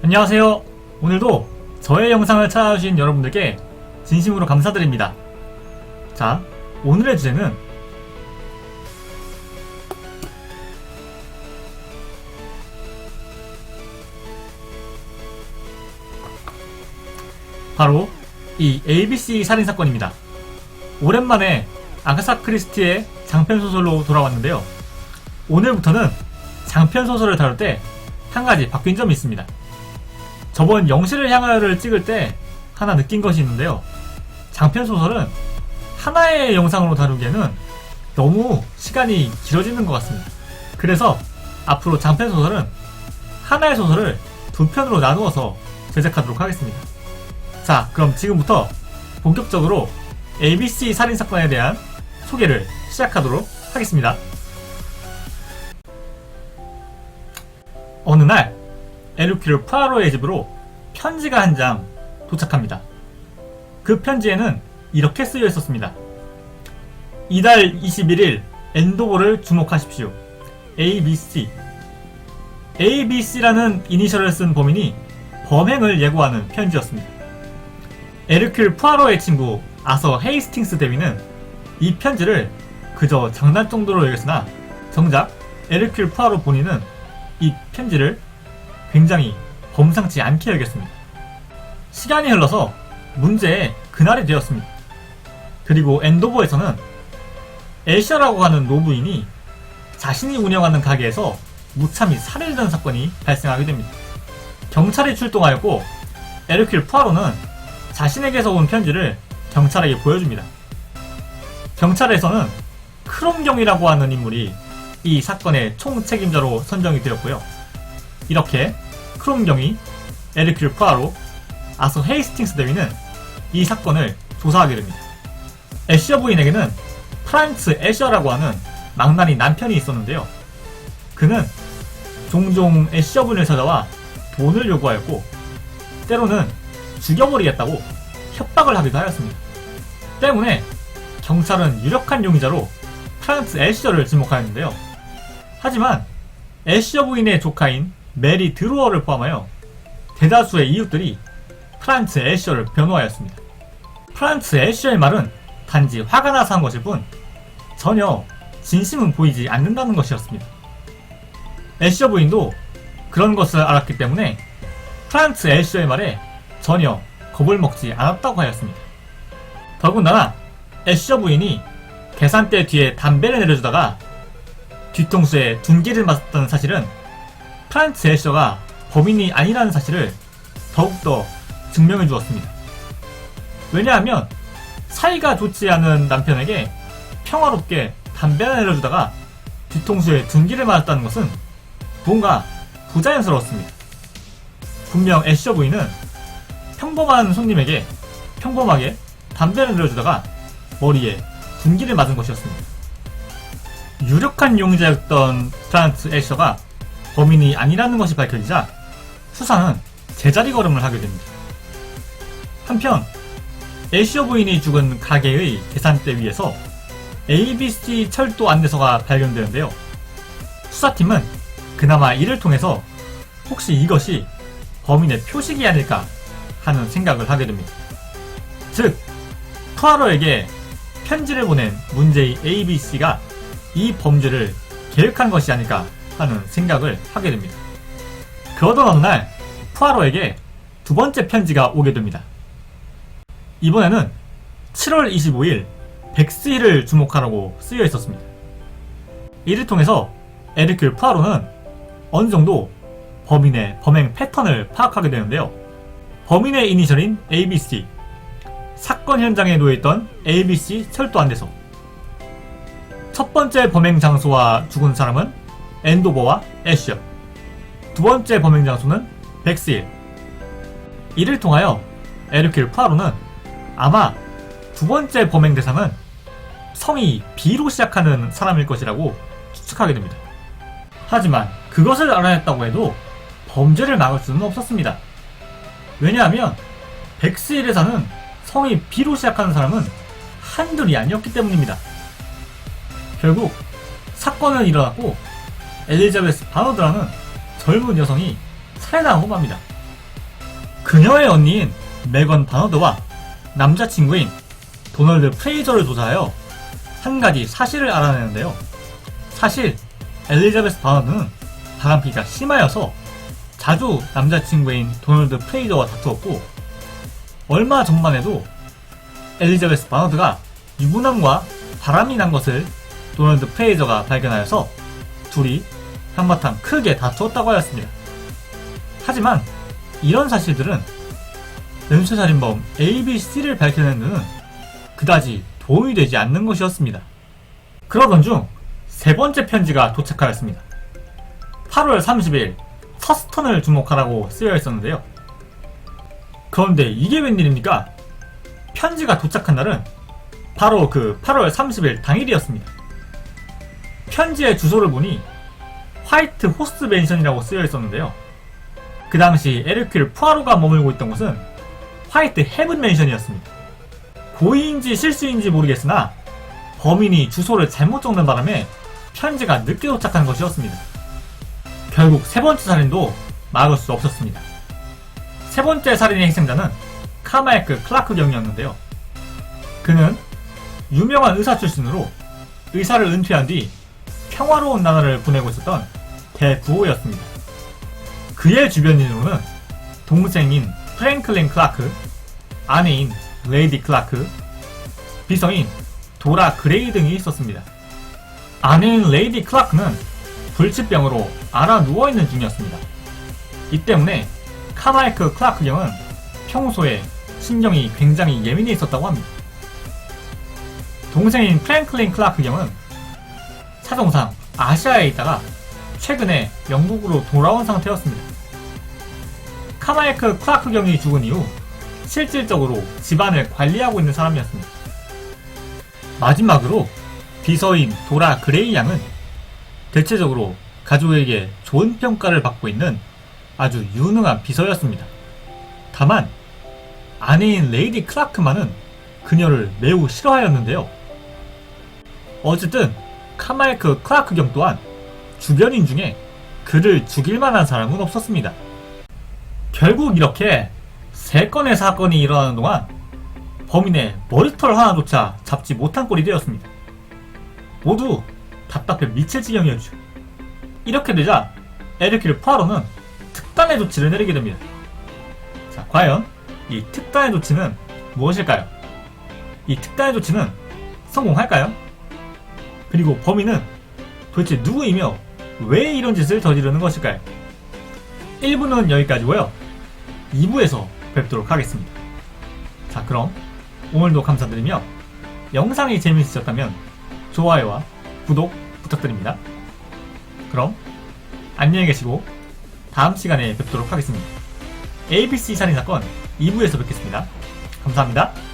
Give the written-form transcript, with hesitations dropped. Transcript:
안녕하세요. 오늘도 저의 영상을 찾아주신 여러분들께 진심으로 감사드립니다. 자, 오늘의 주제는 바로 이 ABC 살인사건입니다. 오랜만에 아가사 크리스티의 장편소설로 돌아왔는데요. 오늘부터는 장편소설을 다룰 때 한 가지 바뀐 점이 있습니다. 저번 영실을 향하여를 찍을 때 하나 느낀 것이 있는데요. 장편소설은 하나의 영상으로 다루기에는 너무 시간이 길어지는 것 같습니다. 그래서 앞으로 장편소설은 하나의 소설을 두 편으로 나누어서 제작하도록 하겠습니다. 자, 그럼 지금부터 본격적으로 ABC 살인사건에 대한 소개를 시작하도록 하겠습니다. 어느 날 에르큘 푸아로의 집으로 편지가 한 장 도착합니다. 그 편지에는 이렇게 쓰여 있었습니다. 이달 21일 엔도보를 주목하십시오. ABC. ABC라는 이니셜을 쓴 범인이 범행을 예고하는 편지였습니다. 에르큘 푸아로의 친구 아서 헤이스팅스 대위는 이 편지를 그저 장난 정도로 여겼으나 정작 에르큘 푸아로 본인은 이 편지를 굉장히 범상치 않게 여겼습니다. 시간이 흘러서 문제의 그날이 되었습니다. 그리고 엔도보에서는 애셔라고 하는 노부인이 자신이 운영하는 가게에서 무참히 살해된 사건이 발생하게 됩니다. 경찰이 출동하였고 에르큘 푸아로는 자신에게서 온 편지를 경찰에게 보여줍니다. 경찰에서는 크롬경이라고 하는 인물이 이 사건의 총책임자로 선정이 되었고요. 이렇게 크롬경이, 에르큘 푸아로, 아서 헤이스팅스 대위는 이 사건을 조사하게 됩니다. 애셔 부인에게는 프란츠 애셔라고 하는 망나니 남편이 있었는데요. 그는 종종 애셔 부인을 찾아와 돈을 요구하였고 때로는 죽여버리겠다고 협박을 하기도 하였습니다. 때문에 경찰은 유력한 용의자로 프란츠 애셔를 지목하였는데요. 하지만 애셔 부인의 조카인 메리 드로어를 포함하여 대다수의 이웃들이 프란츠 애셔를 변호하였습니다. 프란츠 애셔의 말은 단지 화가 나서 한 것일 뿐 전혀 진심은 보이지 않는다는 것이었습니다. 애셔 부인도 그런 것을 알았기 때문에 프란츠 애셔의 말에 전혀 겁을 먹지 않았다고 하였습니다. 더군다나 애셔 부인이 계산대 뒤에 담배를 내려주다가 뒤통수에 둔기를 맞았다는 사실은 프란츠 애셔가 범인이 아니라는 사실을 더욱더 증명해 주었습니다. 왜냐하면 사이가 좋지 않은 남편에게 평화롭게 담배를 내려주다가 뒤통수에 둔기를 맞았다는 것은 뭔가 부자연스러웠습니다. 분명 애셔 부인은 평범한 손님에게 평범하게 담배를 내려주다가 머리에 둔기를 맞은 것이었습니다. 유력한 용의자였던 프란츠 애셔가 범인이 아니라는 것이 밝혀지자 수사는 제자리 걸음을 하게 됩니다. 한편 애셔 부인이 죽은 가게의 계산대 위에서 ABC 철도 안내서가 발견되는데요. 수사팀은 그나마 이를 통해서 혹시 이것이 범인의 표식이 아닐까 하는 생각을 하게 됩니다. 즉, 푸아로에게 편지를 보낸 문제의 ABC가 이 범죄를 계획한 것이 아닐까 하는 생각을 하게 됩니다. 그러던 어느 날 푸아로에게 두 번째 편지가 오게 됩니다. 이번에는 7월 25일 백스힐을 주목하라고 쓰여 있었습니다. 이를 통해서 에르큘 푸아로는 어느 정도 범인의 범행 패턴을 파악하게 되는데요. 범인의 이니셜인 ABC, 사건 현장에 놓여있던 ABC 철도 안내서, 첫 번째 범행 장소와 죽은 사람은 엔도버와 애셔, 두 번째 범행 장소는 백스힐. 이를 통하여 에르큘 푸아로는 아마 두 번째 범행 대상은 성이 B로 시작하는 사람일 것이라고 추측하게 됩니다. 하지만 그것을 알아냈다고 해도 범죄를 막을 수는 없었습니다. 왜냐하면 백스힐에 사는 성이 B로 시작하는 사람은 한둘이 아니었기 때문입니다. 결국 사건은 일어났고 엘리자베스 바너드라는 젊은 여성이 살해당하고 맙니다. 그녀의 언니인 메건 바너드와 남자친구인 도널드 프레이저를 조사하여 한 가지 사실을 알아내는데요. 사실 엘리자베스 바너드는 바람피가 심하여서 자주 남자친구인 도널드 프레이저와 다투었고, 얼마 전만 해도 엘리자베스 바너드가 유부남과 바람이 난 것을 도널드 프레이저가 발견하여서 둘이 한바탕 크게 다투었다고 하였습니다. 하지만 이런 사실들은 연쇄살인범 ABC를 밝혀낸 데는 그다지 도움이 되지 않는 것이었습니다. 그러던 중 세 번째 편지가 도착하였습니다. 8월 30일 서스턴을 주목하라고 쓰여 있었는데요. 그런데 이게 웬일입니까? 편지가 도착한 날은 바로 그 8월 30일 당일이었습니다. 편지의 주소를 보니 화이트 호스 맨션이라고 쓰여 있었는데요. 그 당시 에르큘 푸아로가 머물고 있던 곳은 화이트 헤븐 맨션이었습니다. 고의인지 실수인지 모르겠으나 범인이 주소를 잘못 적는 바람에 편지가 늦게 도착한 것이었습니다. 결국 세 번째 살인도 막을 수 없었습니다. 세 번째 살인의 희생자는 카마이크 클라크 경이었는데요. 그는 유명한 의사 출신으로 의사를 은퇴한 뒤 평화로운 나날을 보내고 있었던 대구호였습니다. 그의 주변인으로는 동생인 프랭클린 클라크, 아내인 레이디 클라크, 비서인 도라 그레이 등이 있었습니다. 아내인 레이디 클라크는 불치병으로 앓아 누워있는 중이었습니다. 이 때문에 카마이크 클라크 경은 평소에 신경이 굉장히 예민해 있었다고 합니다. 동생인 프랭클린 클라크 경은 사정상 아시아에 있다가 최근에 영국으로 돌아온 상태였습니다. 카마이크 클라크 경이 죽은 이후 실질적으로 집안을 관리하고 있는 사람이었습니다. 마지막으로 비서인 도라 그레이 양은 대체적으로 가족에게 좋은 평가를 받고 있는 아주 유능한 비서였습니다. 다만 아내인 레이디 클라크만은 그녀를 매우 싫어하였는데요. 어쨌든 카마이크 클라크 경 또한 주변인 중에 그를 죽일 만한 사람은 없었습니다. 결국 이렇게 3건의 사건이 일어나는 동안 범인의 머리털 하나조차 잡지 못한 꼴이 되었습니다. 모두 답답해 미칠 지경이었죠. 이렇게 되자 에르큘 푸아로는 특단의 조치를 내리게 됩니다. 자, 과연 이 특단의 조치는 무엇일까요? 이 특단의 조치는 성공할까요? 그리고 범인은 도대체 누구이며 왜 이런 짓을 저지르는 것일까요? 1부는 여기까지고요. 2부에서 뵙도록 하겠습니다. 자, 그럼 오늘도 감사드리며 영상이 재미있으셨다면 좋아요와 구독 부탁드립니다. 그럼 안녕히 계시고 다음 시간에 뵙도록 하겠습니다. ABC 살인사건 2부에서 뵙겠습니다. 감사합니다.